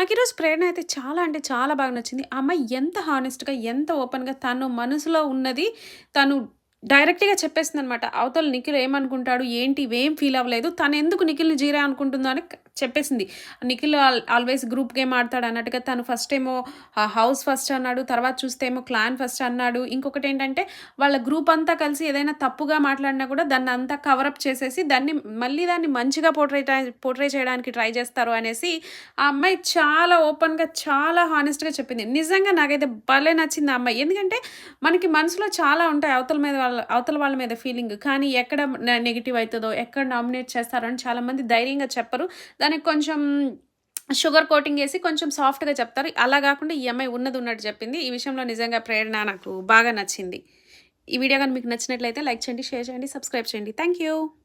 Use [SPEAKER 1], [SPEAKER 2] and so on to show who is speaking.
[SPEAKER 1] నాకు ఈరోజు ప్రేరణ అయితే చాలా అంటే చాలా బాగా నచ్చింది. ఆ అమ్మాయి ఎంత హానెస్ట్‌గా, ఎంత ఓపెన్‌గా తను మనసులో ఉన్నది తను డైరెక్ట్‌గా చెప్పేసిందనమాట. అవతల నిఖిల్ ఏమనుకుంటాడు, ఏంటి ఇవేం ఫీల్ అవ్వలేదు. తనెందుకు నిఖిల్‌ని జీరా అనుకుంటుందో అని చెప్పేసింది. నిఖిల్ ఆల్‌వేస్ గ్రూప్ గేమ్ ఆడతాడు అన్నట్టుగా తను ఫస్టేమో హౌస్ ఫస్ట్ అన్నాడు. తర్వాత చూస్తే ఏమో క్లాన్ ఫస్ట్ అన్నాడు. ఇంకొకటేంటంటే వాళ్ళ గ్రూప్ అంతా కలిసి ఏదైనా తప్పుగా మాట్లాడినా కూడా దాన్నంతా కవరప్ చేసేసి దాన్ని మంచిగా పోర్ట్రే చేయడానికి ట్రై చేస్తారు అనేసి ఆ అమ్మాయి చాలా ఓపెన్‌గా, చాలా హానెస్ట్‌గా చెప్పింది. నిజంగా నాకైతే భలే నచ్చింది ఆ అమ్మాయి. ఎందుకంటే మనకి మనసులో చాలా ఉంటాయి అవతల వాళ్ళ మీద ఫీలింగ్. కానీ ఎక్కడ నెగెటివ్ అయితదో, ఎక్కడ నామినేట్ చేస్తారో అని చాలామంది ధైర్యంగా చెప్పరు. దానికి కొంచెం షుగర్ కోటింగ్ ఏసి కొంచెం సాఫ్ట్‌గా చెప్తారు. అలా గాకుండా ఈ అమ్మాయి ఉన్నది ఉన్నట్టు చెప్పింది. ఈ విషయంలో నిజంగా ప్రేరణ నాకు బాగా నచ్చింది. ఈ వీడియో గాని మీకు నచ్చినట్లయితే లైక్ చేయండి, షేర్ చేయండి, సబ్స్క్రైబ్ చేయండి. Thank you.